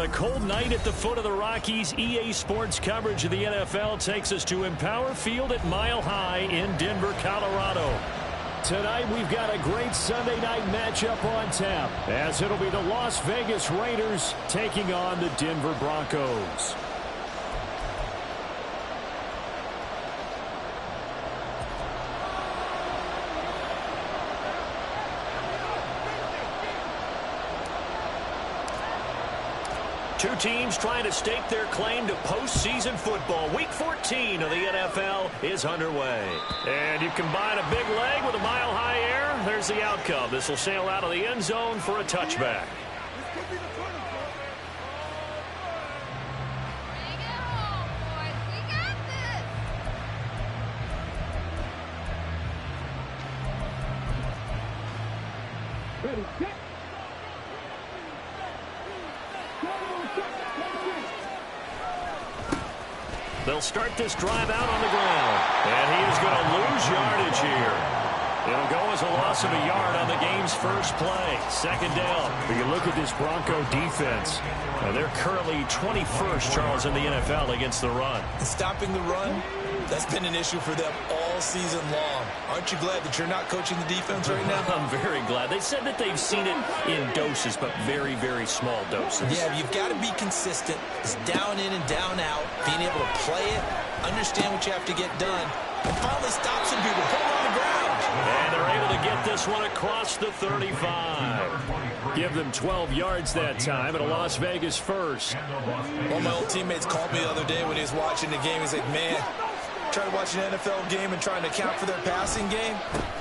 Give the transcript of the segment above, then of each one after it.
a cold night at the foot of the Rockies. EA Sports coverage of the NFL takes us to Empower Field at Mile High in Denver, Colorado. Tonight we've got a great Sunday night matchup on tap, as it'll be the Las Vegas Raiders taking on the Denver Broncos. Two teams trying to stake their claim to postseason football. Week 14 of the NFL is underway. And you combine a big leg with a mile-high air, there's the outcome. This will sail out of the end zone for a touchback. Ready, set. They'll start this drive out on the ground. And he is going to lose yardage here. It'll go as a loss of a yard on the game's first play. Second down. But you look at this Bronco defense. They're currently 21st, Charles, in the NFL against the run. Stopping the run, that's been an issue for them all season long. Aren't you glad that you're not coaching the defense right now? I'm very glad. They said that they've seen it in doses, but very, very small doses. Yeah, you've got to be consistent. It's down in and down out. Being able to play it, understand what you have to get done, and finally stop some people, put them on the ground. And they're able to get this one across the 35. Give them 12 yards that time, and a Las Vegas first. One of my old teammates called me the other day when he was watching the game. He's like, man, trying to watch an NFL game and trying to account for their passing game,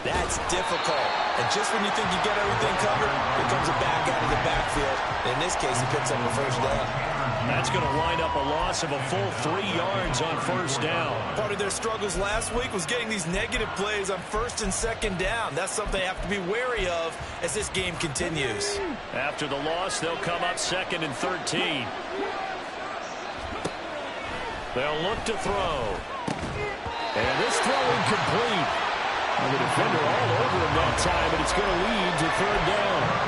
that's difficult. And just when you think you get everything covered, here comes a back out of the backfield. In this case, he picks up a first down. That's going to wind up a loss of a full 3 yards on first down. Part of their struggles last week was getting these negative plays on first and second down. That's something they have to be wary of as this game continues. After the loss, they'll come up second and 13. They'll look to throw. And this throw incomplete. And the defender all over him that time, but it's going to lead to third down.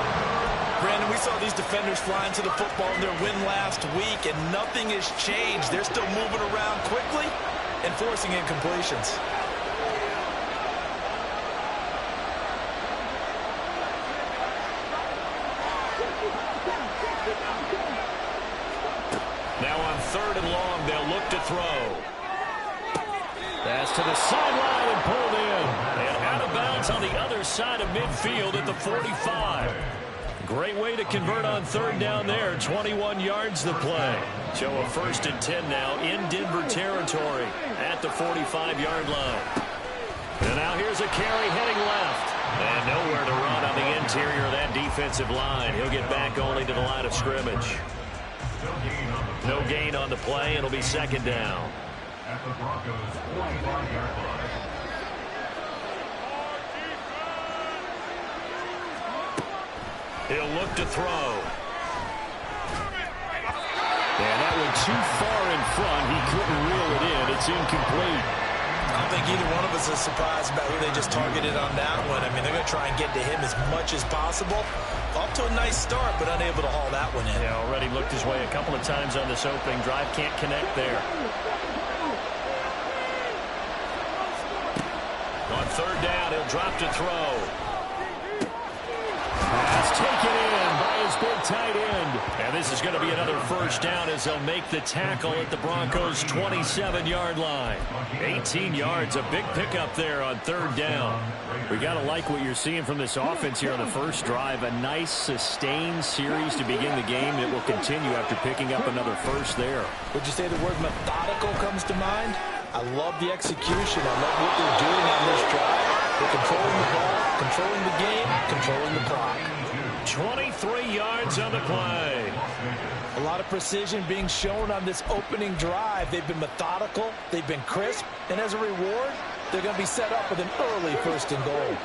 Brandon, we saw these defenders flying to the football in their win last week, and nothing has changed. They're still moving around quickly and forcing incompletions. Now on third and long, they'll look to throw. That's to the sideline and pulled in. And out of bounds on the other side of midfield at the 45. Great way to convert on third down there. 21 yards the play. So a first and 10 now in Denver territory at the 45-yard line. And now here's a carry heading left. And nowhere to run on the interior of that defensive line. He'll get back only to the line of scrimmage. No gain on the play. It'll be second down. At the Broncos 45-yard line. He'll look to throw. And that went too far in front. He couldn't reel it in. It's incomplete. I don't think either one of us is surprised about who they just targeted on that one. I mean, they're going to try and get to him as much as possible. Off to a nice start, but unable to haul that one in. Yeah, already looked his way a couple of times on this opening drive. Can't connect there. On third down, he'll drop to throw. That's taken in by his big tight end. And this is going to be another first down as they'll make the tackle at the Broncos' 27-yard line. 18 yards, a big pickup there on third down. We got to like what you're seeing from this offense here on the first drive. A nice, sustained series to begin the game that will continue after picking up another first there. Would you say the word methodical comes to mind? I love the execution. I love what they're doing on this drive. They're controlling the ball, controlling the game, controlling the clock. 23 yards on the play. A lot of precision being shown on this opening drive. They've been methodical, they've been crisp, and as a reward, they're going to be set up with an early first and goal.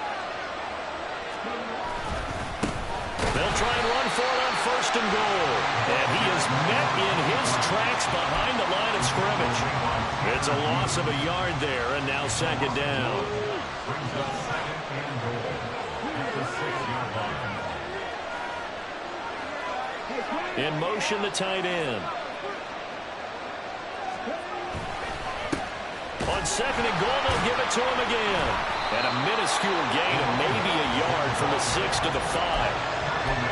They'll try and run for it on first and goal. And he is met in his tracks behind the line of scrimmage. It's a loss of a yard there, and now second down. In motion, the tight end. On second and goal, they'll give it to him again. And a minuscule gain of maybe a yard from the 6 to the 5.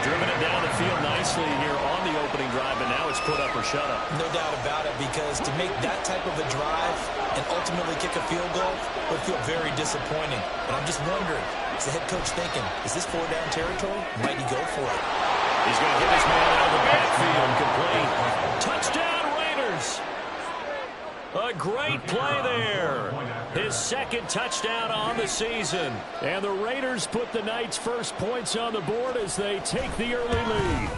Driven it down the field nicely here on the opening drive, and now it's put up or shut up. No doubt about it, because to make that type of a drive and ultimately kick a field goal would feel very disappointing. And I'm just wondering, is the head coach thinking, is this 4-down territory? Might he go for it? He's going to hit his man out of the backfield, complete. Touchdown, Raiders! A great play there. His second touchdown on the season. And the Raiders put the Knights' first points on the board as they take the early lead.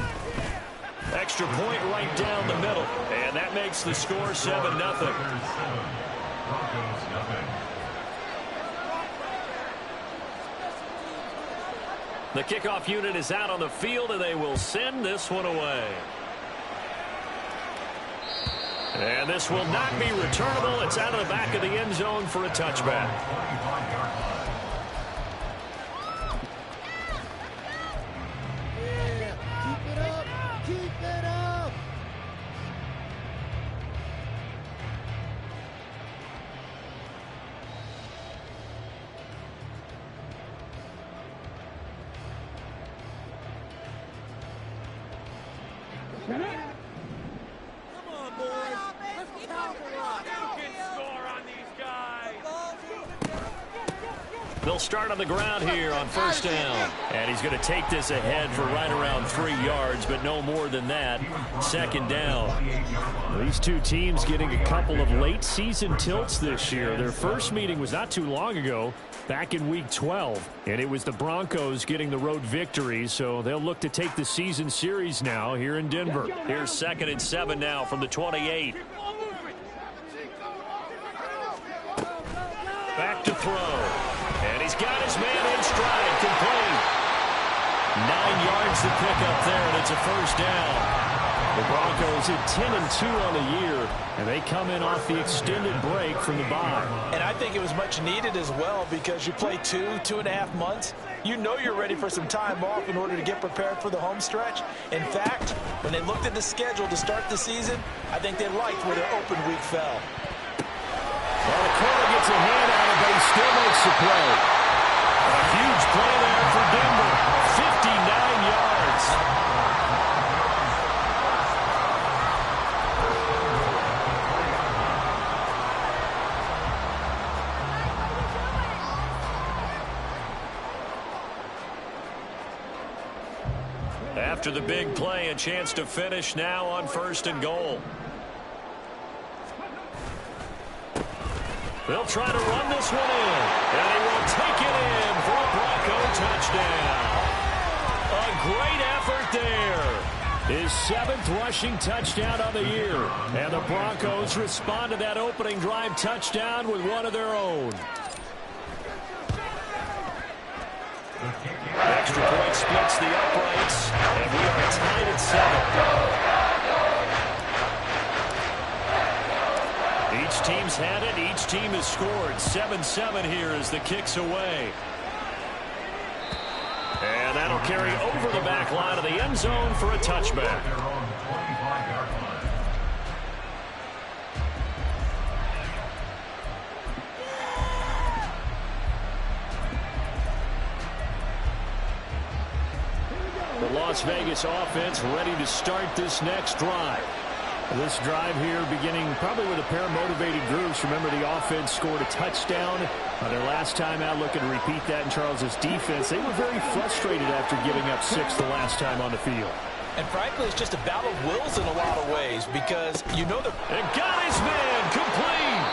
Extra point right down the middle. And that makes the score 7-0. The kickoff unit is out on the field, and they will send this one away. And this will not be returnable. It's out of the back of the end zone for a touchback. Keep it up. Keep it up. Shut up. They'll start on the ground here on first down. And he's going to take this ahead for right around 3 yards, but no more than that. Second down. These two teams getting a couple of late season tilts this year. Their first meeting was not too long ago, back in week 12. And it was the Broncos getting the road victory, so they'll look to take the season series now here in Denver. Here's 2nd and 7 now from the 28. Back to throw. And he's got his man in stride, complete. 9 yards to pick up there, and it's a first down. The Broncos at 10-2 on the year, and they come in off the extended break from the bye. And I think it was much needed as well, because you play 2.5 months. You know you're ready for some time off in order to get prepared for the home stretch. In fact, when they looked at the schedule to start the season, I think they liked where their open week fell. Well, the corner gets a hand out of it, he still makes the play. A huge play there for Denver. 59 yards. After the big play, a chance to finish now on 1st and goal. They'll try to run this one in, and he will take it in for a Bronco touchdown. A great effort there. His 7th rushing touchdown on the year. And the Broncos respond to that opening drive touchdown with one of their own. Extra point splits the uprights, and we are tied at 7. Each team's had it. Each team has scored. 7-7 here as the kick's away. And that'll carry over the back line of the end zone for a touchback. The Las Vegas offense ready to start this next drive. This drive here beginning probably with a pair of motivated groups. Remember, the offense scored a touchdown their last time out. Looking to repeat that in Charles's defense. They were very frustrated after giving up 6 the last time on the field. And frankly, it's just a battle of wills in a lot of ways, because you know and got his man complete.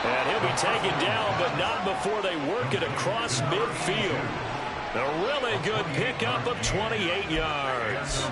And he'll be taken down, but not before they work it across midfield. A really good pickup of 28 yards.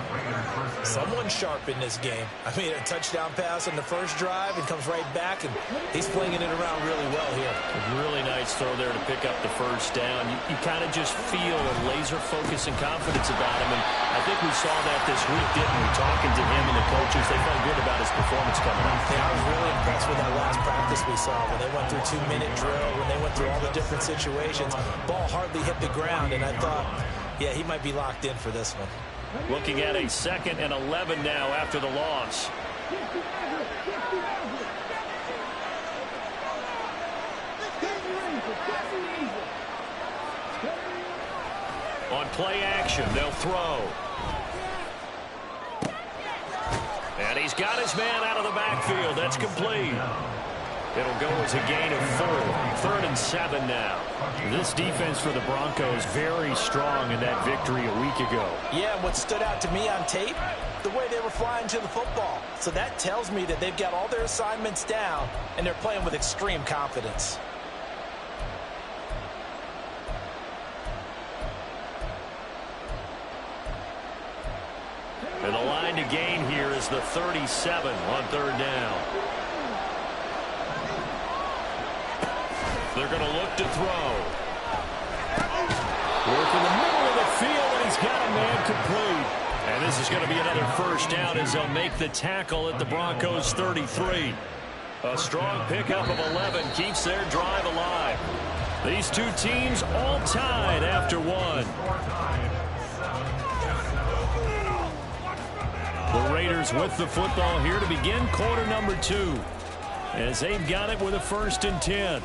Someone sharp in this game. I mean, a touchdown pass on the first drive and comes right back, and he's flinging it around really well here. A really nice throw there to pick up the first down. You kind of just feel a laser focus and confidence about him, and I think we saw that this week, didn't we? Talking to him and the coaches, they felt good about his performance coming up. Yeah, I was really impressed with that last practice we saw when they went through 2-minute drill, when they went through all the different situations. Ball hardly hit the ground, and I thought, yeah, he might be locked in for this one. Looking at a 2nd and 11 now after the loss. On play action, they'll throw. And he's got his man out of the backfield. That's complete. It'll go as a gain of 4. 3rd and 7 now. This defense for the Broncos very strong in that victory a week ago. Yeah, and what stood out to me on tape, the way they were flying to the football. So that tells me that they've got all their assignments down, and they're playing with extreme confidence. And the line to gain here is the 37 on 3rd down. They're going to look to throw. Work in the middle of the field, and he's got a man complete. And this is going to be another 1st down as they'll make the tackle at the Broncos' 33. A strong pickup of 11 keeps their drive alive. These two teams all tied after 1. The Raiders with the football here to begin quarter number 2. As they've got it with a 1st and 10.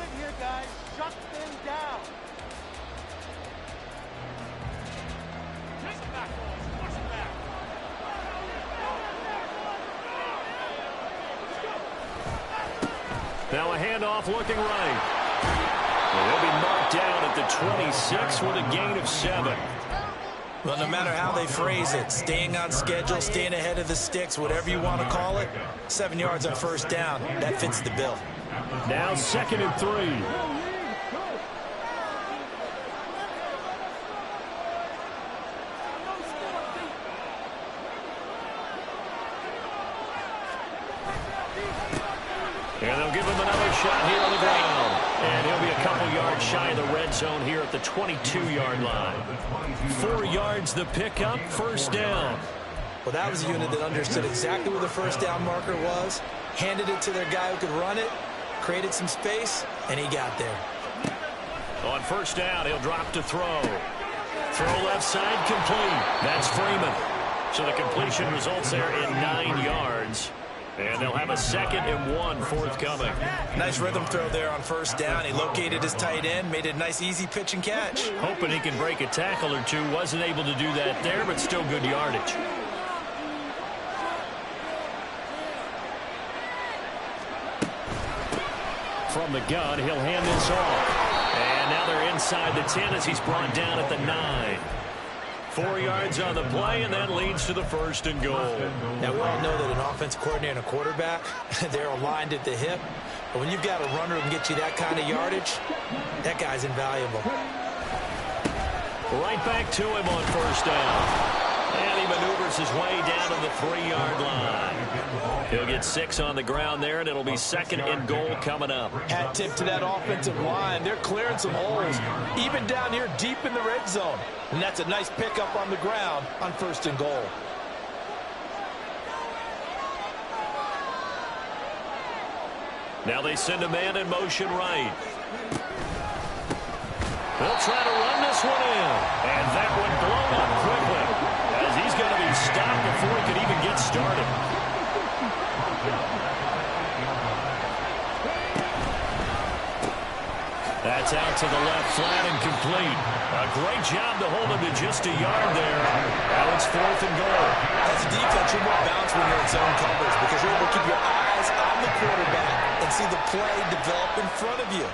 Now a handoff looking right. And he'll be marked down at the 26 with a gain of 7. Well, no matter how they phrase it, staying on schedule, staying ahead of the sticks, whatever you want to call it, 7 yards on 1st down, that fits the bill. Now 2nd and 3. And they'll give him another shot here on the ground. And he'll be a couple yards shy of the red zone here at the 22-yard line. 4 yards the pickup, 1st down. Well, that was a unit that understood exactly where the 1st down marker was, handed it to their guy who could run it, created some space, and he got there. On 1st down, he'll drop to throw. Throw left side complete. That's Freeman. So the completion results there in 9 yards. And they'll have a 2nd and 1 forthcoming. Nice rhythm throw there on 1st down. He located his tight end, made it a nice, easy pitch and catch. Hoping he can break a tackle or two. Wasn't able to do that there, but still good yardage. From the gun, he'll hand this off. And now they're inside the 10 as he's brought down at the 9. 4 yards on the play, and that leads to the 1st and goal. Now, we all know that an offensive coordinator and a quarterback, they're aligned at the hip. But when you've got a runner who can get you that kind of yardage, that guy's invaluable. Right back to him on 1st down. And he maneuvers his way down to the 3-yard line. He'll get 6 on the ground there, and it'll be 2nd and goal coming up. Hat tip to that offensive line. They're clearing some holes, even down here deep in the red zone. And that's a nice pickup on the ground on 1st and goal. Now they send a man in motion right. They'll try to run this one in. And that one blown up quickly, as he's going to be stopped before he could even get started. That's out to the left, flat and complete. A great job to hold him to just a yard there. Now it's 4th and goal. As a defense, you're more balanced when you're in zone coverage because you're able to keep your eyes on the quarterback and see the play develop in front of you.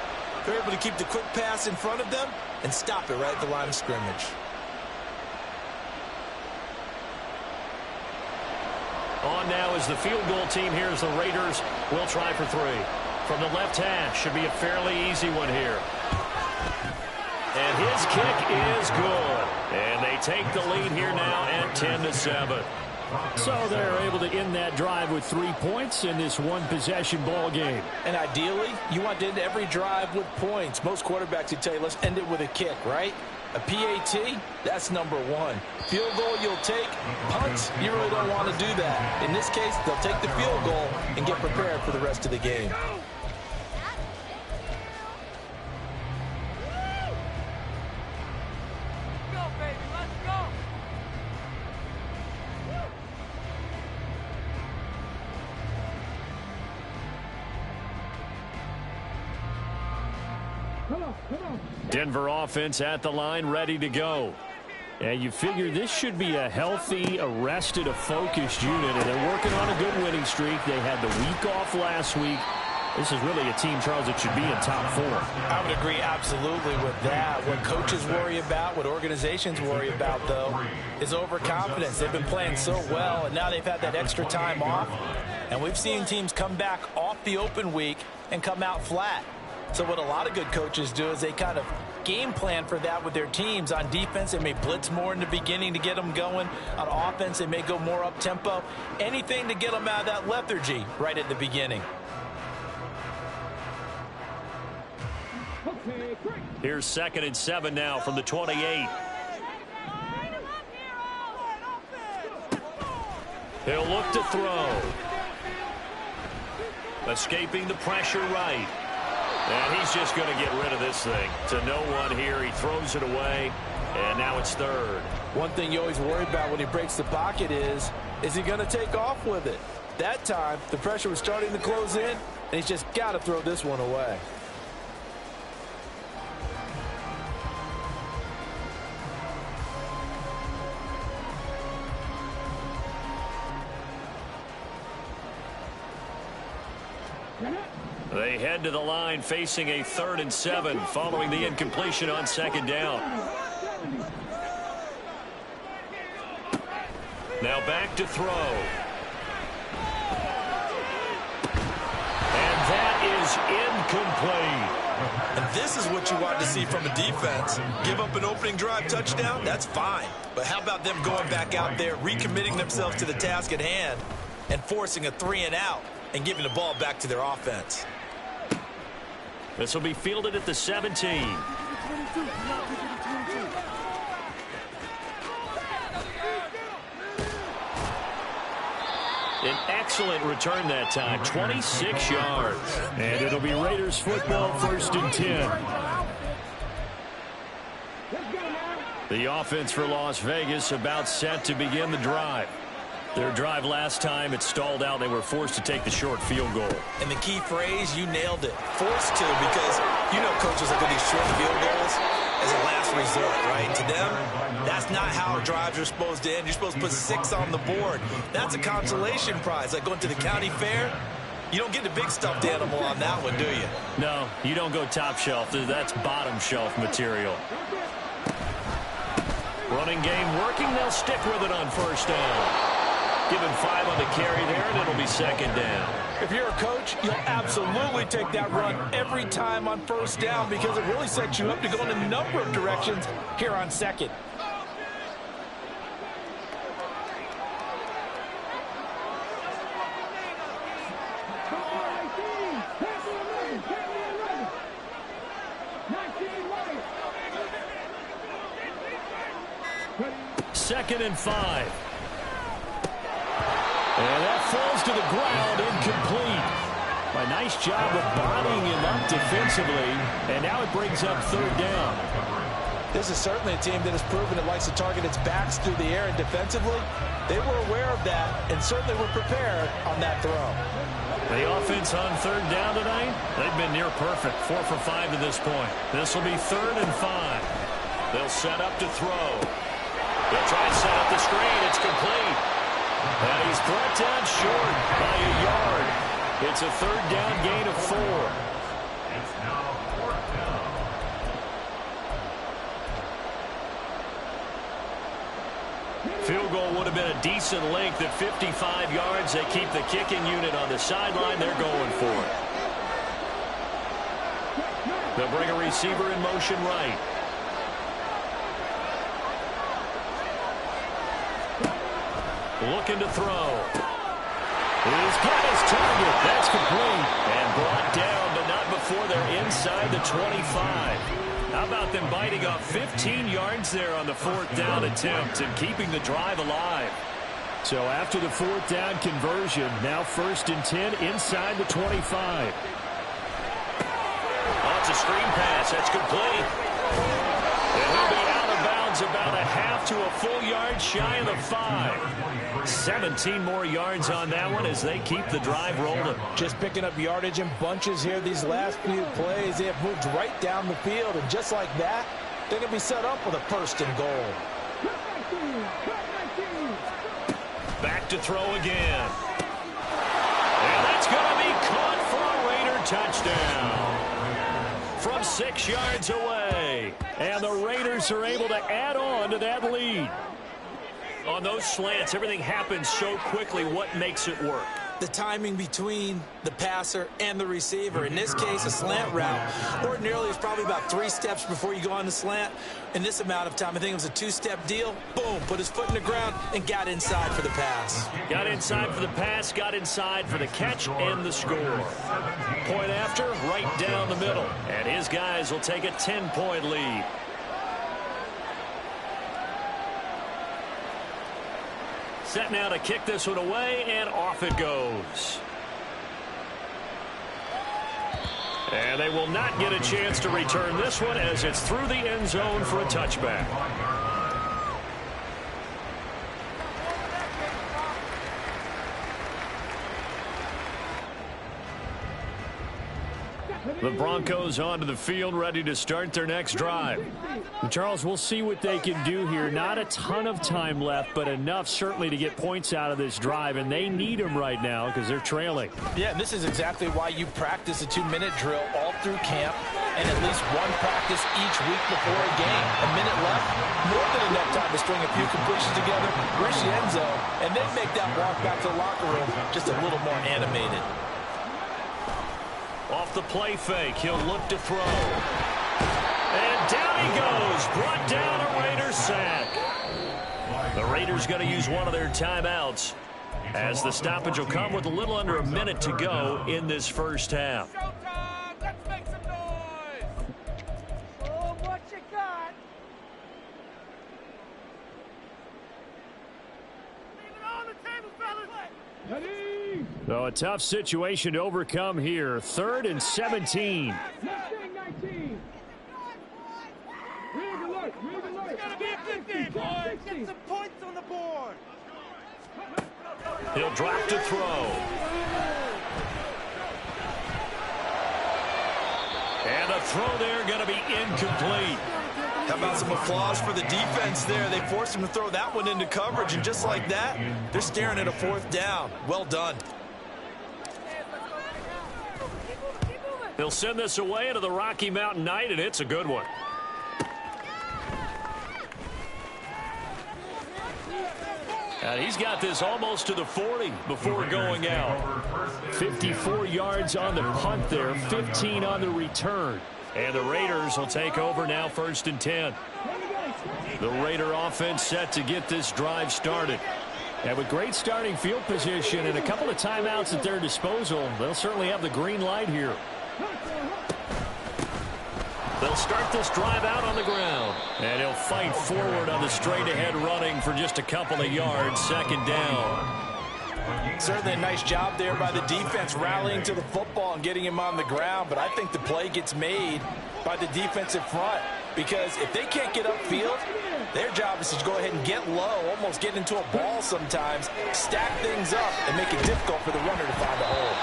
They're able to keep the quick pass in front of them and stop it right at the line of scrimmage. On now is the field goal team here as the Raiders will try for 3. From the left half, should be a fairly easy one here. And his kick is good. And they take the lead here now at 10-7. So they're able to end that drive with 3 points in this one-possession ball game. And ideally, you want to end every drive with points. Most quarterbacks would tell you, let's end it with a kick, right? A PAT, that's number 1. Field goal you'll take. Punts, you really don't want to do that. In this case, they'll take the field goal and get prepared for the rest of the game. Denver offense at the line, ready to go. And you figure this should be a healthy, a focused unit, and they're working on a good winning streak. They had the week off last week. This is really a team, Charles, that should be in top 4. I would agree absolutely with that. What coaches worry about, what organizations worry about, though, is overconfidence. They've been playing so well, and now they've had that extra time off. And we've seen teams come back off the open week and come out flat. So what a lot of good coaches do is they kind of game plan for that with their teams. On defense, they may blitz more in the beginning to get them going. On offense, they may go more up-tempo. Anything to get them out of that lethargy right at the beginning. Here's 2nd and 7 now from the 28. He'll look to throw. Escaping the pressure right. And he's just going to get rid of this thing. To no one here. He throws it away. And now it's 3rd. One thing you always worry about when he breaks the pocket is he going to take off with it? That time, the pressure was starting to close in, and he's just got to throw this one away. They head to the line facing a 3rd and 7 following the incompletion on 2nd down. Now back to throw. And that is incomplete. And this is what you want to see from a defense. Give up an opening drive touchdown, that's fine. But how about them going back out there, recommitting themselves to the task at hand, and forcing a 3-and-out and giving the ball back to their offense? This will be fielded at the 17. An excellent return that time, 26 yards. And it'll be Raiders football, 1st and 10. The offense for Las Vegas about set to begin the drive. Their drive last time, it stalled out. They were forced to take the short field goal. And the key phrase, you nailed it. Forced to, because you know coaches look at these short field goals as a last resort, right? To them, that's not how drives are supposed to end. You're supposed to put 6 on the board. That's a consolation prize. Like going to the county fair, you don't get the big stuffed animal on that one, do you? No, you don't go top shelf. That's bottom shelf material. Running game working. They'll stick with it on 1st down. Give him 5 on the carry there, and it'll be 2nd down. If you're a coach, you'll absolutely take that run every time on 1st down because it really sets you up to go in a number of directions here on 2nd. Second and 5. And that falls to the ground, incomplete. A nice job of bodying him up defensively, and now it brings up 3rd down. This is certainly a team that has proven it likes to target its backs through the air, and defensively, they were aware of that and certainly were prepared on that throw. The offense on 3rd down tonight, they've been near perfect, 4 for 5 to this point. This will be 3rd and 5. They'll set up to throw. They'll try and set up the screen. It's complete. And he's brought down short by a yard. It's a 3rd down gain of 4. It's now 4th down. Field goal would have been a decent length at 55 yards. They keep the kicking unit on the sideline. They're going for it. They'll bring a receiver in motion right. Looking to throw. He's got his target. That's complete. And brought down, but not before they're inside the 25. How about them biting off 15 yards there on the 4th down attempt and keeping the drive alive? So after the 4th down conversion, now 1st and 10 inside the 25. Oh, it's a screen pass. That's complete. And he'll be out of bounds is about a half to a full yard shy of the 5. 17 more yards on that one as they keep the drive rolling. Just picking up yardage in bunches here. These last few plays, they have moved right down the field. And just like that, they're going to be set up with a 1st and goal. Back to throw again. And that's going to be caught for a Raider touchdown. From 6 yards away. And the Raiders are able to add on to that lead. On those slants, everything happens so quickly. What makes it work? The timing between the passer and the receiver. In this case, a slant route ordinarily is probably about 3 steps before you go on the slant. In this amount of time, I think it was a 2-step deal. Boom, put his foot in the ground and got inside for the pass. Got inside for the pass, got inside for the catch and the score. Point after, right down the middle. And his guys will take a 10-point lead. Set now to kick this one away, and off it goes. And they will not get a chance to return this one as it's through the end zone for a touchback. The Broncos onto the field, ready to start their next drive. And Charles, we'll see what they can do here. Not a ton of time left, but enough certainly to get points out of this drive, and they need them right now because they're trailing. Yeah, and this is exactly why you practice a 2-minute drill all through camp and at least one practice each week before a game. A minute left, more than enough time to string a few completions together, reach the end zone, and then make that walk back to the locker room just a little more animated. Off the play fake, he'll look to throw. And down he goes, brought down a Raider sack. The Raiders going to use one of their timeouts as the stoppage will come with a little under a minute to go in this first half. Let's make some noise. Oh, what you got? Leave it on the table, fellas. Ready? So a tough situation to overcome here. 3rd and 17. 19. It's gotta be a good game, boys. Get some points on the board. He'll drop to throw. And a throw there going to be incomplete. How about some applause for the defense there? They forced him to throw that one into coverage, and just like that, they're staring at a 4th down. Well done. They'll send this away into the Rocky Mountain night, and it's a good one. And he's got this almost to the 40 before going out. 54 yards on the punt there, 15 on the return. And the Raiders will take over now, 1st and 10. The Raider offense set to get this drive started. And with great starting field position and a couple of timeouts at their disposal, they'll certainly have the green light here. They'll start this drive out on the ground. And he'll fight forward on the straight-ahead running for just a couple of yards, 2nd down. Certainly a nice job there by the defense rallying to the football and getting him on the ground, but I think the play gets made by the defensive front because if they can't get upfield, their job is to go ahead and get low, almost get into a ball sometimes, stack things up, and make it difficult for the runner to find a hole.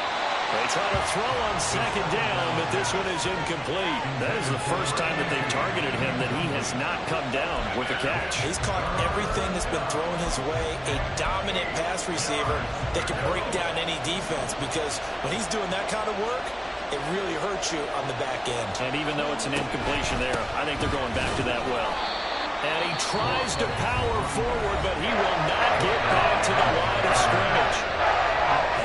They try to throw on 2nd down, but this one is incomplete. That is the first time that they've targeted him that he has not come down with a catch. He's caught everything that's been thrown his way, a dominant pass receiver that can break down any defense because when he's doing that kind of work, it really hurts you on the back end. And even though it's an incompletion there, I think they're going back to that well. And he tries to power forward, but he will not get back to the line of scrimmage.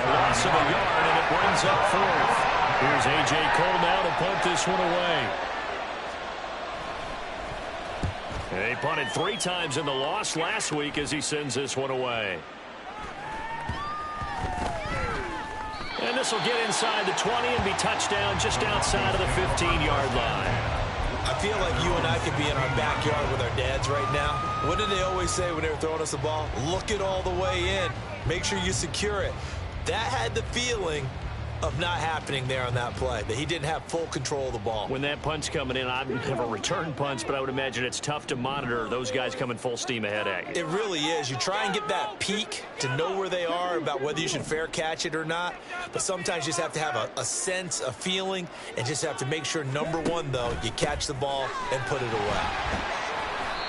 A loss of a yard, and it brings up 4th. Here's A.J. Cole now to punt this one away. They punted 3 times in the loss last week as he sends this one away. And this will get inside the 20 and be touchdown just outside of the 15-yard line. I feel like you and I could be in our backyard with our dads right now. What did they always say when they were throwing us the ball? Look it all the way in. Make sure you secure it. That had the feeling of not happening there on that play, that he didn't have full control of the ball. When that punch coming in, I have a return punch, but I would imagine it's tough to monitor those guys coming full steam ahead at you. It really is. You try and get that peek to know where they are, about whether you should fair catch it or not, but sometimes you just have to have a sense, a feeling, and just have to make sure, number one, though, you catch the ball and put it away.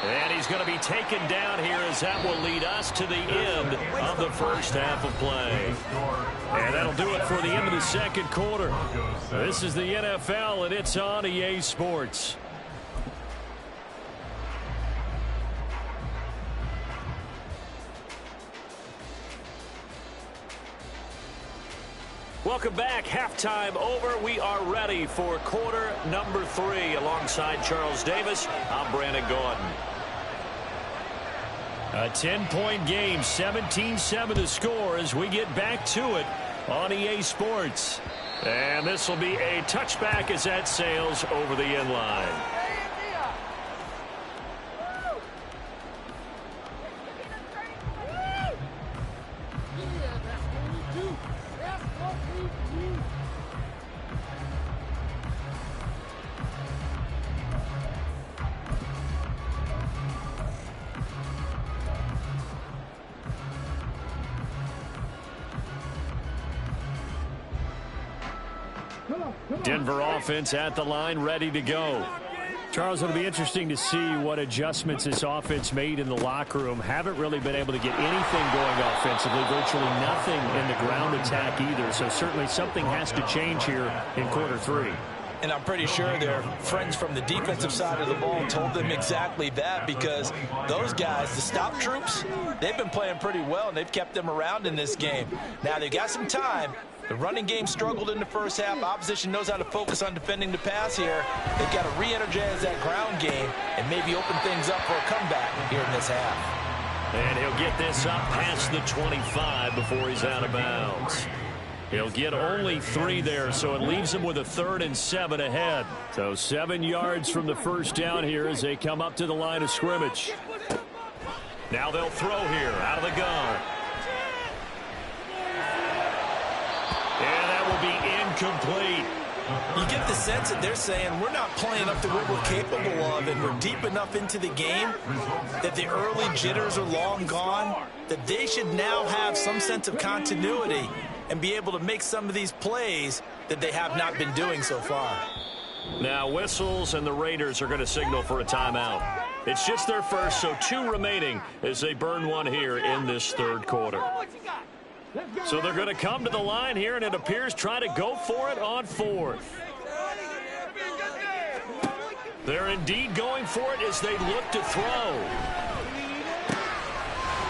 And he's going to be taken down here, as that will lead us to the end of the first half of play. And that'll do it for the end of the second quarter. This is the NFL, and it's on EA Sports. Welcome back. Halftime over. We are ready for quarter number 3. Alongside Charles Davis, I'm Brandon Gordon. A 10-point game, 17-7 to score as we get back to it on EA Sports. And this will be a touchback as that sails over the end line. Denver offense at the line, ready to go. Charles, it'll be interesting to see what adjustments this offense made in the locker room. Haven't really been able to get anything going offensively, virtually nothing in the ground attack either. So certainly something has to change here in quarter 3. And I'm pretty sure their friends from the defensive side of the ball told them exactly that, because those guys, the stop troops, they've been playing pretty well, and they've kept them around in this game. Now, they've got some time. The running game struggled in the first half. Opposition knows how to focus on defending the pass here. They've got to re-energize that ground game and maybe open things up for a comeback here in this half. And he'll get this up past the 25 before he's out of bounds. He'll get only 3 there, so it leaves him with a 3rd and 7 ahead. So 7 yards from the first down here as they come up to the line of scrimmage. Now they'll throw here out of the gun. And that will be incomplete. You get the sense that they're saying we're not playing up to what we're capable of, and we're deep enough into the game that the early jitters are long gone, that they should now have some sense of continuity and be able to make some of these plays that they have not been doing so far. Now whistles, and the Raiders are going to signal for a timeout. It's just their first, so 2 remaining as they burn one here in this third quarter. So they're going to come to the line here, and it appears try to go for it on 4th. They're indeed going for it as they look to throw.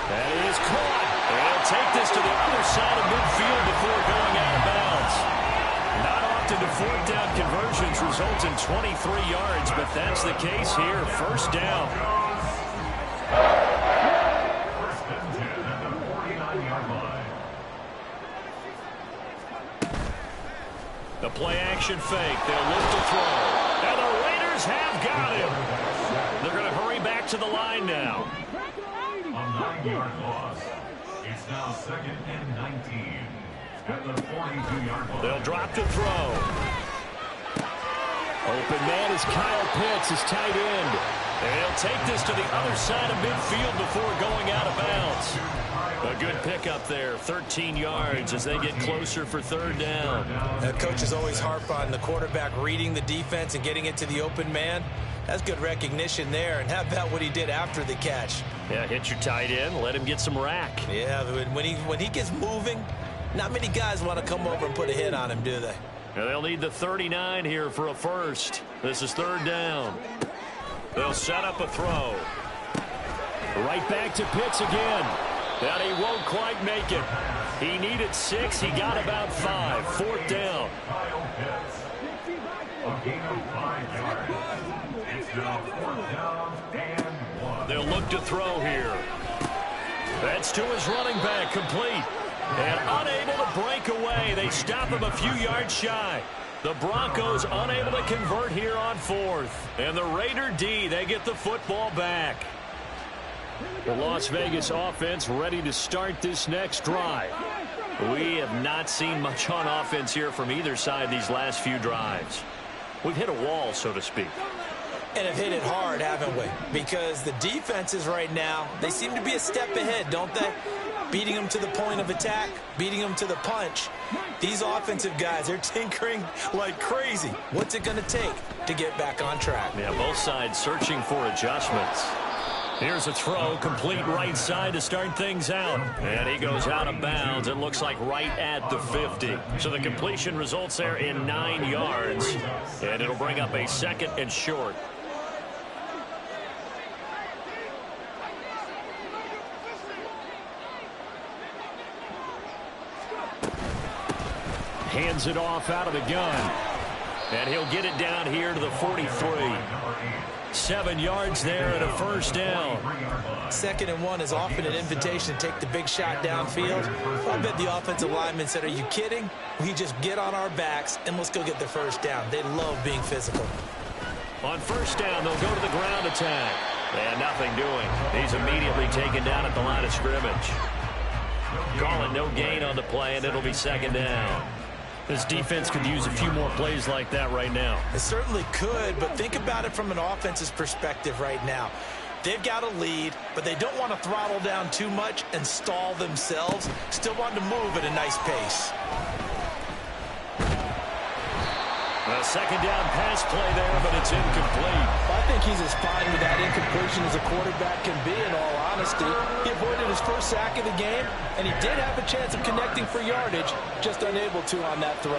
That is caught. They'll take this to the other side of midfield before going out of bounds. Not often do 4th down conversions result in 23 yards, but that's the case here. First down. First and 10 at the 49-yard line. The play action fake. They'll look to throw. And the Raiders have got him. They're going to hurry back to the line now. A 9-yard loss. It's now 2nd and 19 at the 42-yard line. They'll drop to throw. Open man is Kyle Pitts, his tight end. And he'll take this to the other side of midfield before going out of bounds. A good pickup there, 13 yards as they get closer for 3rd down. Coaches always harp on the quarterback reading the defense and getting it to the open man. That's good recognition there. And how about what he did after the catch? Yeah, hit your tight end, let him get some rack. Yeah, when he gets moving, not many guys want to come over and put a hit on him, do they? And they'll need the 39 here for a first. This is 3rd down. They'll set up a throw. Right back to Pitts again. And he won't quite make it. He needed 6. He got about 5. 4th down. Kyle Pitts. A gain of 5 yards. It's now 4th down and 1. They'll look to throw here. That's to his running back, complete. And unable to break away. They stop him a few yards shy. The Broncos unable to convert here on 4th. And the Raider D, they get the football back. The Las Vegas offense ready to start this next drive. We have not seen much on offense here from either side these last few drives. We've hit a wall, so to speak. And have hit it hard, haven't we? Because the defenses right now, they seem to be a step ahead, don't they? Beating them to the point of attack, beating them to the punch. These offensive guys are tinkering like crazy. What's it going to take to get back on track? Yeah, both sides searching for adjustments. Here's a throw, complete right side to start things out. And he goes out of bounds. It looks like right at the 50. So the completion results there in 9 yards. And it'll bring up a 2nd and short. Hands it off out of the gun. And he'll get it down here to the 43. 7 yards there and a 1st down. 2nd and 1 is often an invitation to take the big shot downfield. I bet the offensive lineman said, are you kidding? We just get on our backs and let's go get the 1st down. They love being physical. On 1st down, they'll go to the ground attack. And nothing doing. He's immediately taken down at the line of scrimmage. Call it no gain on the play, and it'll be 2nd down. This defense could use a few more plays like that right now. It certainly could, but think about it from an offense's perspective right now. They've got a lead, but they don't want to throttle down too much and stall themselves. Still want to move at a nice pace. A 2nd down pass play there, but it's incomplete. I think he's as fine with that incompletion as a quarterback can be, in all honesty. He avoided his first sack of the game, and he did have a chance of connecting for yardage, just unable to on that throw.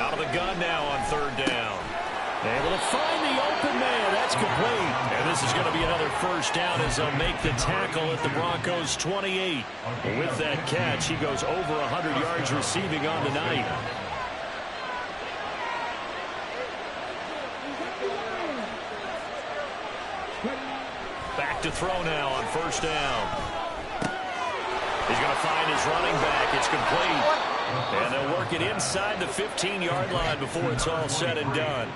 Out of the gun now on 3rd down. Able to find the open man. That's complete. And this is going to be another 1st down as they'll make the tackle at the Broncos 28. With that catch, he goes over 100 yards receiving on the night. Back to throw now on 1st down. He's going to find his running back. It's complete. And they'll work it inside the 15-yard line before it's all said and done.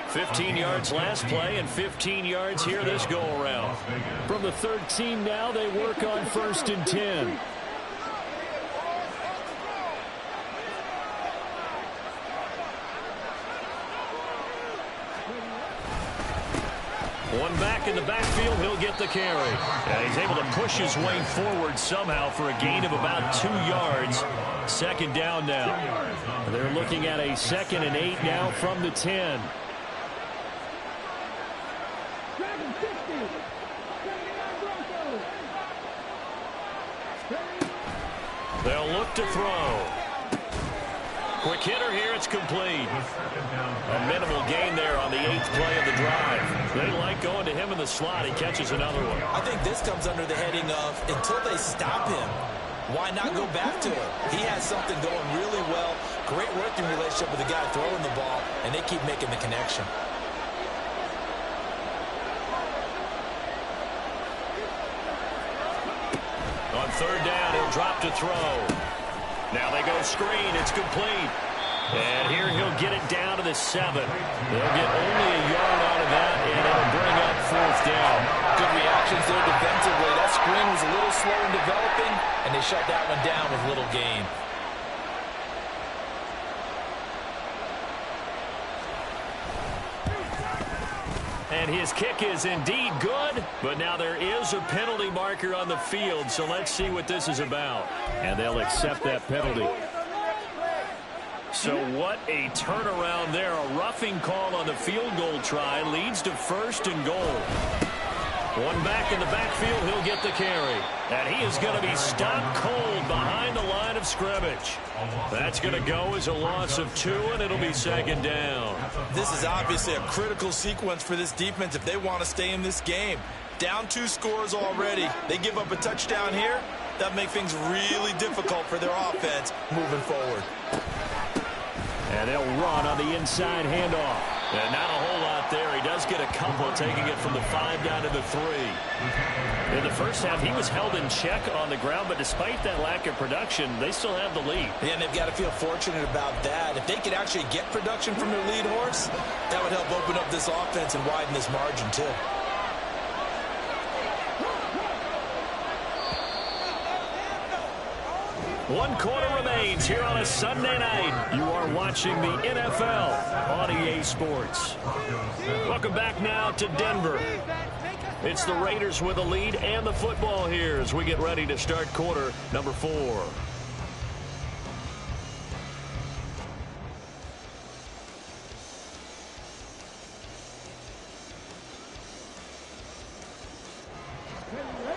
15 yards last play and 15 yards here this go-around. From the 13 now, they work on 1st and 10. One back in the backfield, he'll get the carry. And he's able to push his way forward somehow for a gain of about 2 yards. 2nd down now. They're looking at a 2nd and 8 now from the 10. They'll look to throw. Quick hitter here, it's complete. A minimal gain there on the 8th play of the drive. They like going to him in the slot. He catches another one. I think this comes under the heading of, until they stop him, why not go back to him? He has something going really well. Great working relationship with the guy throwing the ball, and they keep making the connection. On 3rd down, he'll drop to throw. Now they go screen. It's complete. And here he'll get it down to the 7. They'll get only a yard out of that, and it'll bring up 4th down. Good reactions there defensively. That screen was a little slow in developing, and they shut that one down with little gain. And his kick is indeed good, but now there is a penalty marker on the field, so let's see what this is about. And they'll accept that penalty. So what a turnaround there. A roughing call on the field goal try leads to 1st and goal. One back in the backfield, he'll get the carry. And he is going to be stopped cold behind the line of scrimmage. That's going to go as a loss of 2, and it'll be 2nd down. This is obviously a critical sequence for this defense if they want to stay in this game. Down 2 scores already. They give up a touchdown here. That makes things really difficult for their offense moving forward. And they'll run on the inside handoff. And not a whole lot there. He does get a couple, taking it from the 5 down to the 3. In the first half, he was held in check on the ground, but despite that lack of production, they still have the lead. Yeah, and they've got to feel fortunate about that. If they could actually get production from their lead horse, that would help open up this offense and widen this margin, too. One quarter remains here on a Sunday night. You are watching the NFL on EA Sports. Welcome back now to Denver. It's the Raiders with a lead and the football here as we get ready to start quarter number 4.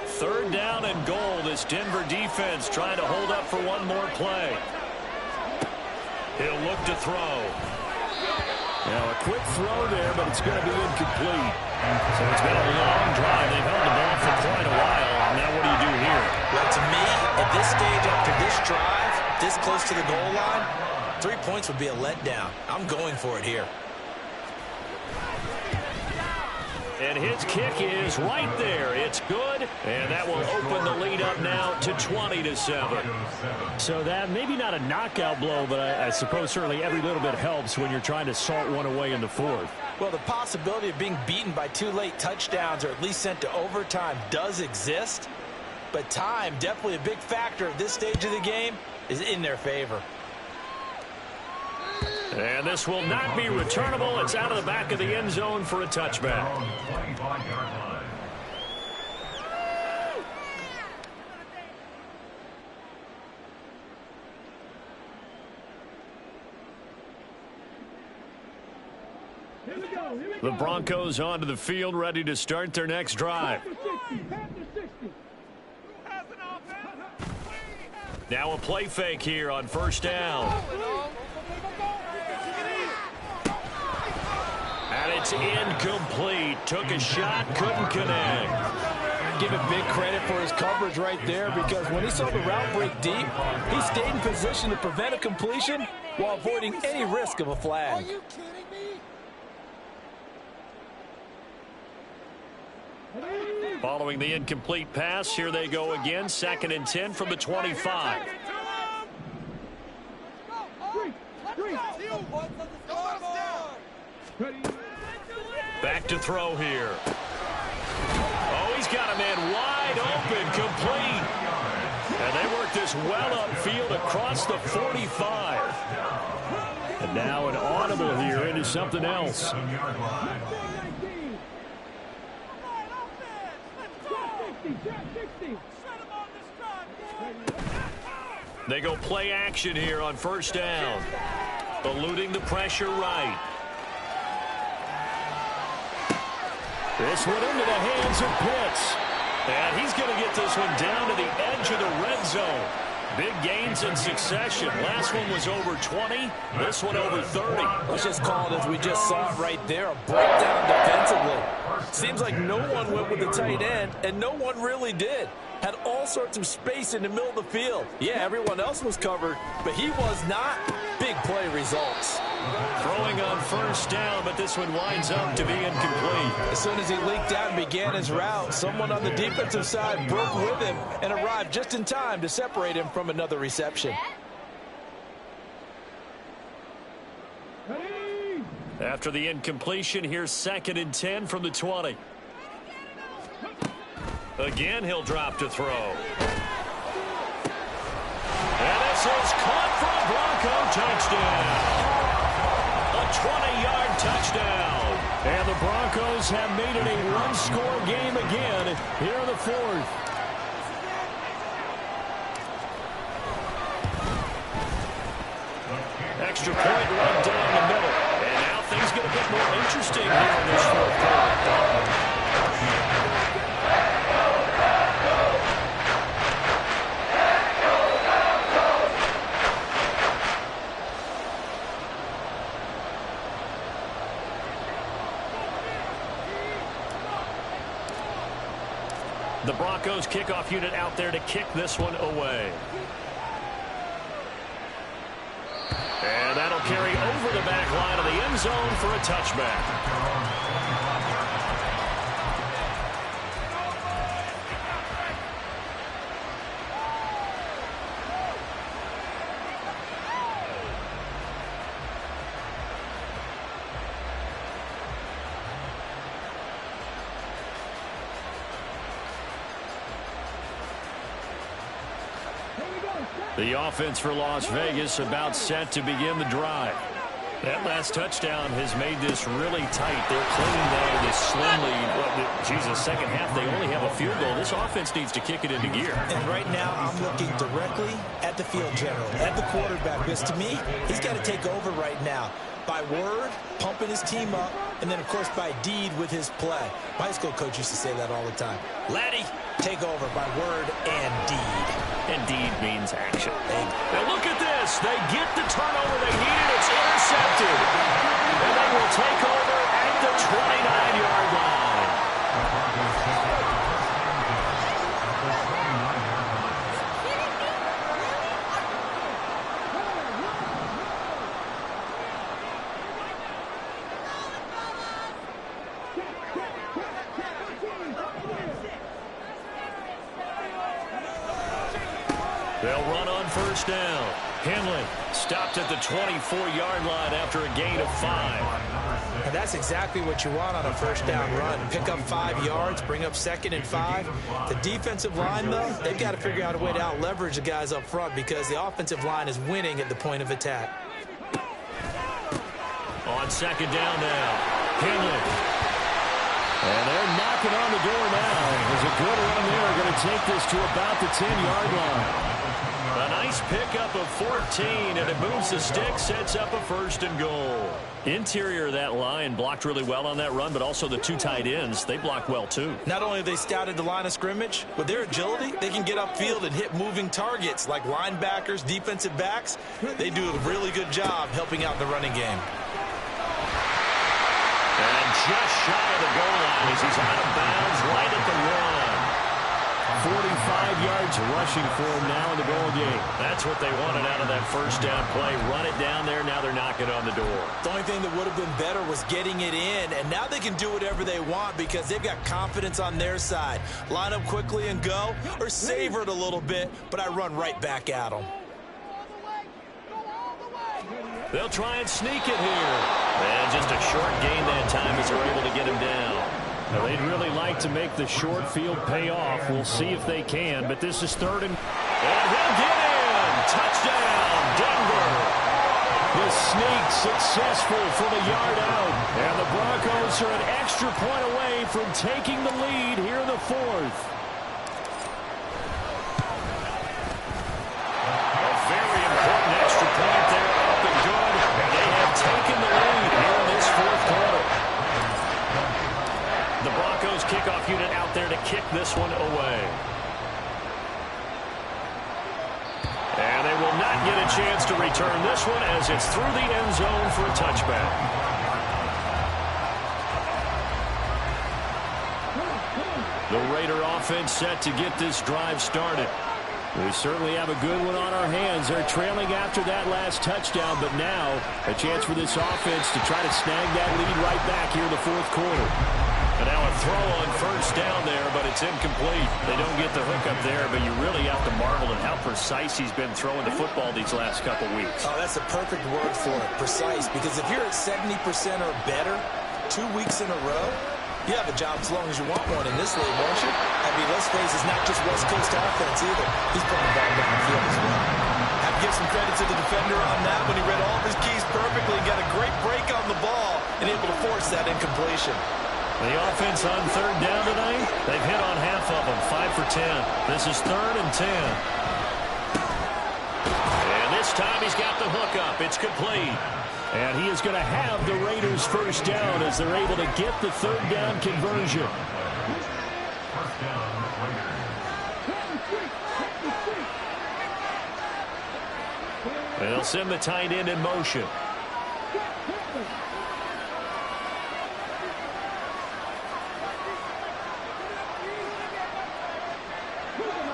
Third down and goal. This Denver defense trying to hold up for one more play. He'll look to throw. Now a quick throw there, but it's going to be incomplete. So it's been a long drive. They've held the ball for quite a while. Now what do you do here? Well, to me, at this stage after this drive, this close to the goal line, 3 points would be a letdown. I'm going for it here. And his kick is right there. It's good, and that will open the lead up now to 20-7. So that maybe not a knockout blow, but I suppose certainly every little bit helps when you're trying to salt one away in the fourth. Well, the possibility of being beaten by 2 late touchdowns or at least sent to overtime does exist, but time, definitely a big factor at this stage of the game, is in their favor. And this will not be returnable. It's out of the back of the end zone for a touchback. The Broncos onto the field, ready to start their next drive. Now a play fake here on first down. And it's incomplete. Took a shot, couldn't connect. Give him big credit for his coverage right there, because when he saw the route break deep, he stayed in position to prevent a completion while avoiding any risk of a flag. Are you kidding me? Following the incomplete pass, here they go again. 2nd and 10 from the 25. Back to throw here. Oh, he's got a man wide open, complete. And they work this well upfield across the 45. And now an audible here into something else. They go play action here on first down. Eluding the pressure right. This one into the hands of Pitts. And he's going to get this one down to the edge of the red zone. Big gains in succession. Last one was over 20. This one over 30. Let's just call it, as we just saw it right there, a breakdown defensively. Seems like no one went with the tight end, and no one really did. Had all sorts of space in the middle of the field. Yeah, everyone else was covered, but he was not. Big play results. Throwing on first down, but this one winds up to be incomplete. As soon as he leaked out and began his route, someone on the defensive side broke with him and arrived just in time to separate him from another reception. After the incompletion, here's 2nd and 10 from the 20. Again, he'll drop to throw. And this is caught for a Bronco touchdown. A 20-yard touchdown. And the Broncos have made it a one-score game again here in the fourth. Extra point run down the middle. And now things get a bit more interesting here in this fourth quarter. The Broncos kickoff unit out there to kick this one away. And that'll carry over the back line of the end zone for a touchback. The offense for Las Vegas about set to begin the drive. That last touchdown has made this really tight. They're clinging now to this slim lead. Jesus, second half, they only have a field goal. This offense needs to kick it into gear. And right now, I'm looking directly at the field general, at the quarterback, because to me, he's got to take over right now. By word, pumping his team up, and then, of course, by deed with his play. My high school coach used to say that all the time. Laddie, take over by word and deed. And deed means action. Now look at this. They get the turnover they needed. It's intercepted. And they will take over at the 29-yard line. They'll run on first down. Henley stopped at the 24-yard line after a gain of 5. And that's exactly what you want on a first down run. Pick up 5 yards, bring up 2nd and 5. The defensive line, though, they've got to figure out a way to out-leverage the guys up front because the offensive line is winning at the point of attack. On second down now, Henley. And they're knocking on the door now. There's a good run there. Going to take this to about the 10-yard line. A nice pickup of 14, and it moves the stick, sets up a 1st and goal. Interior of that line blocked really well on that run, but also the 2 tight ends, they blocked well too. Not only have they scouted the line of scrimmage, with their agility, they can get upfield and hit moving targets like linebackers, defensive backs. They do a really good job helping out the running game. And just shy of the goal line as he's out of bounds right at the one. 45 yards rushing for him now in the ball game. That's what they wanted out of that first down play. Run it down there. Now they're knocking on the door. The only thing that would have been better was getting it in, and now they can do whatever they want because they've got confidence on their side. Line up quickly and go, or savor it a little bit, but I run right back at them. They'll try and sneak it here. And just a short gain that time as they're able to get him down. Now, they'd really like to make the short field pay off. We'll see if they can, but this is 3rd and he'll get in. Touchdown, Denver. The sneak successful from a yard out. And the Broncos are an extra point away from taking the lead here in the 4th. A very important extra point there, up and good. And they have taken the lead here in this 4th quarter. The Broncos kickoff unit out there to kick this one away. And they will not get a chance to return this one as it's through the end zone for a touchback. The Raider offense set to get this drive started. We certainly have a good one on our hands. They're trailing after that last touchdown, but now a chance for this offense to try to snag that lead right back here in the 4th quarter. And now a throw on first down there, but it's incomplete. They don't get the hook up there, but you really have to marvel at how precise he's been throwing the football these last couple weeks. Oh, that's a perfect word for it, precise, because if you're at 70% or better 2 weeks in a row, you have a job as long as you want one in this league, won't you? I mean, let's face it, it's not just West Coast offense either. He's putting the ball down the field as well. I have to give some credit to the defender on that when he read all of his keys perfectly and got a great break on the ball and able to force that incompletion. The offense on 3rd down tonight, they've hit on half of them, 5 for 10. This is 3rd and 10. And this time he's got the hook up. It's complete. And he is going to have the Raiders first down as they're able to get the 3rd down conversion. They'll send the tight end in motion.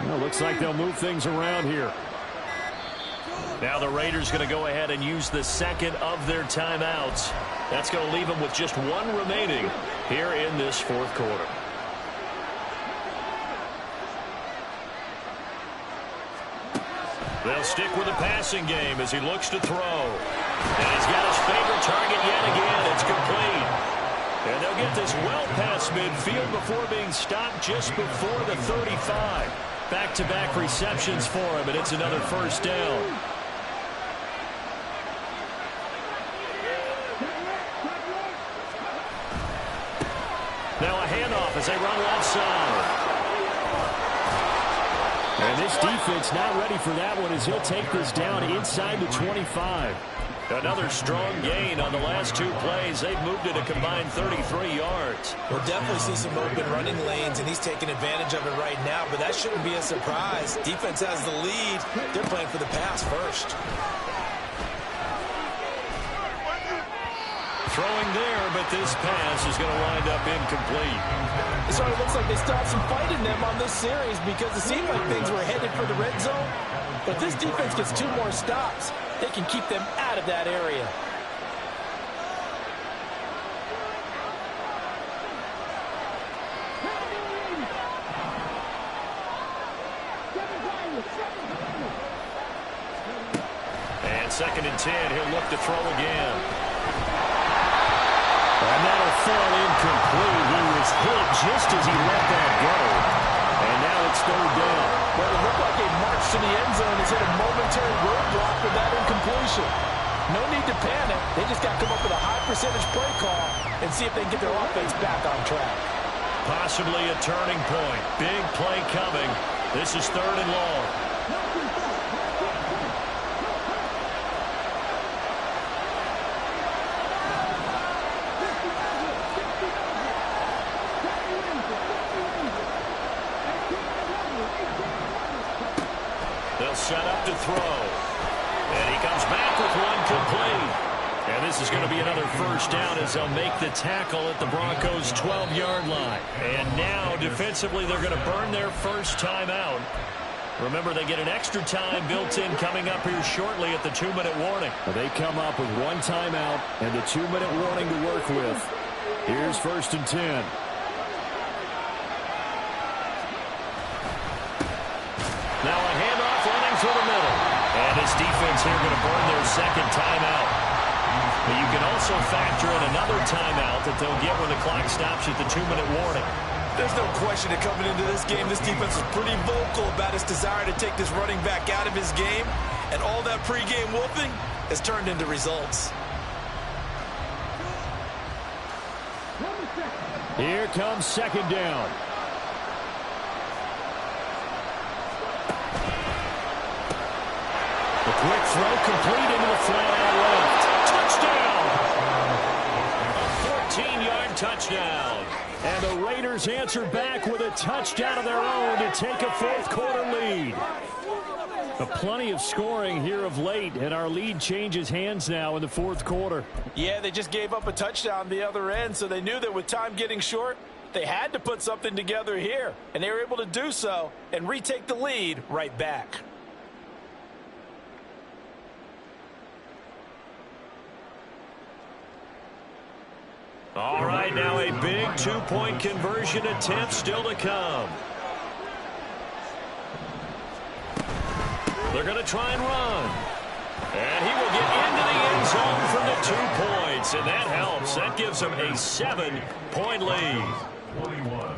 Well, looks like they'll move things around here. Now the Raiders going to go ahead and use the 2nd of their timeouts. That's going to leave them with just one remaining here in this fourth quarter. They'll stick with the passing game as he looks to throw. And he's got his favorite target yet again. It's complete. And they'll get this well past midfield before being stopped just before the 35. Back-to-back receptions for him, and it's another first down. Now a handoff as they run left side. And this defense not ready for that one as he'll take this down inside the 25. Another strong gain on the last two plays. They've moved it a combined 33 yards. We'll definitely see some open running lanes, and he's taking advantage of it right now, but that shouldn't be a surprise. Defense has the lead. They're playing for the pass first. Throwing there, but this pass is going to wind up incomplete. It sort of looks like they stopped some fight in them on this series because it seemed like things were headed for the red zone. But if this defense gets 2 more stops, they can keep them out of that area. And 2nd and 10, he'll look to throw again. And that'll fall incomplete. He was hit just as he let that go. And now it's 3rd down. Well, it looked like a march to the end zone has hit a momentary roadblock with that incompletion. No need to panic. They just got to come up with a high percentage play call and see if they can get their offense back on track. Possibly a turning point. Big play coming. This is 3rd and long. They'll set up to throw. And he comes back with one complete. And this is going to be another first down as they'll make the tackle at the Broncos' 12-yard line. And now, defensively, they're going to burn their first timeout. Remember, they get an extra time built in coming up here shortly at the 2-minute warning. They come up with one timeout and the 2-minute warning to work with. Here's 1st and 10. Now a handoff running through the middle. And this defense here going to burn their 2nd timeout. But you can also factor in another timeout that they'll get when the clock stops at the 2-minute warning. There's no question that coming into this game, this defense is pretty vocal about its desire to take this running back out of his game. And all that pregame whooping has turned into results. Here comes 2nd down. The quick throw complete into the flat out left. Touchdown! A 14-yard touchdown. And the Raiders answer back with a touchdown of their own to take a fourth-quarter lead. Plenty of scoring here of late, and our lead changes hands now in the fourth quarter. Yeah, they just gave up a touchdown the other end, so they knew that with time getting short, they had to put something together here. And they were able to do so and retake the lead right back. All right, now a big 2-point conversion attempt still to come. They're going to try and run. And he will get into the end zone for the 2 points. And that helps. That gives them a 7-point lead. 21.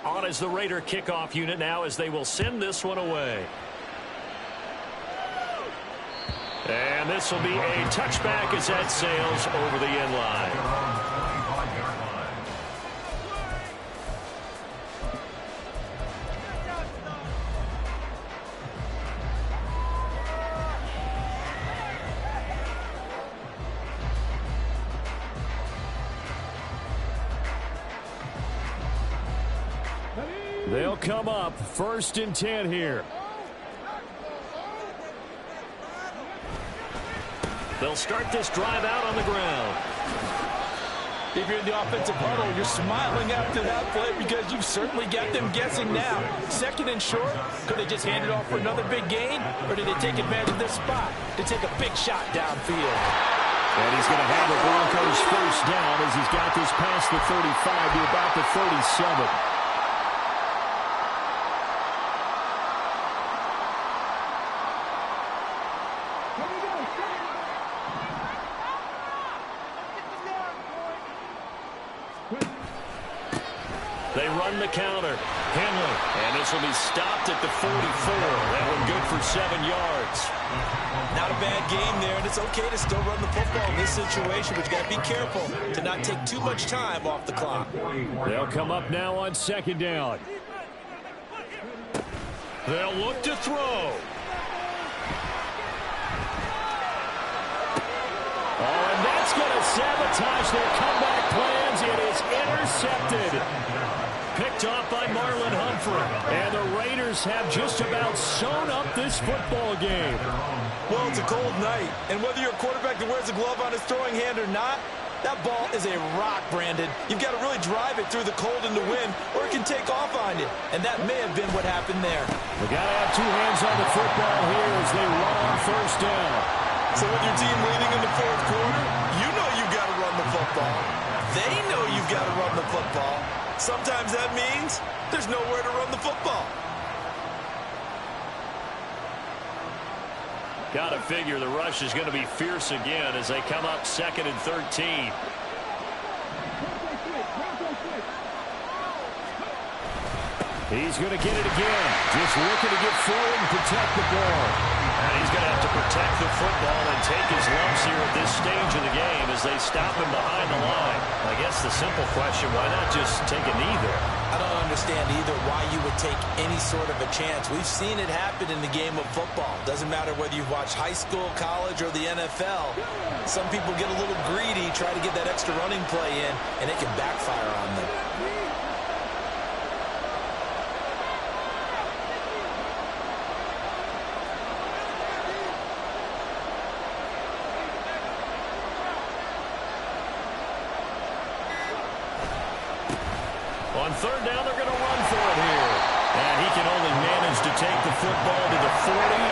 On as the Raider kickoff unit now as they will send this one away. And this will be a touchback as that sails over the end line. They'll come up 1st and 10 here. They'll start this drive out on the ground. If you're in the offensive huddle, you're smiling after that play because you've certainly got them guessing now. Second and short, could they just hand it off for another big gain? Or did they take advantage of this spot to take a big shot downfield? And he's going to have the Broncos first down as he's got this past the 35 to about the 37. They run the counter. Henley. And this will be stopped at the 44. That one good for 7 yards. Not a bad game there, and it's okay to still run the football in this situation, but you got to be careful to not take too much time off the clock. They'll come up now on second down. They'll look to throw. Oh, and that's going to sabotage their comeback plans. It is intercepted. Picked off by Marlon Humphrey. And the Raiders have just about sewn up this football game. Well, it's a cold night, and whether you're a quarterback that wears a glove on his throwing hand or not, that ball is a rock, Brandon. You've got to really drive it through the cold and the wind, or it can take off on you. And that may have been what happened there. They got to have two hands on the football here as they run on first down. So with your team leading in the fourth quarter, you know you've got to run the football. They know you've got to run the football. Sometimes that means there's nowhere to run the football. Got to figure the rush is going to be fierce again as they come up 2nd and 13. He's going to get it again. Just looking to get forward and protect the ball. And he's going to have to protect the football and take his lumps here at this stage of the game as they stop him behind the line. I guess the simple question, why not just take a knee there? I don't understand either why you would take any sort of a chance. We've seen it happen in the game of football. Doesn't matter whether you've watched high school, college, or the NFL. Some people get a little greedy, try to get that extra running play in, and it can backfire on them. On third down, they're going to run for it here. And he can only manage to take the football to the 40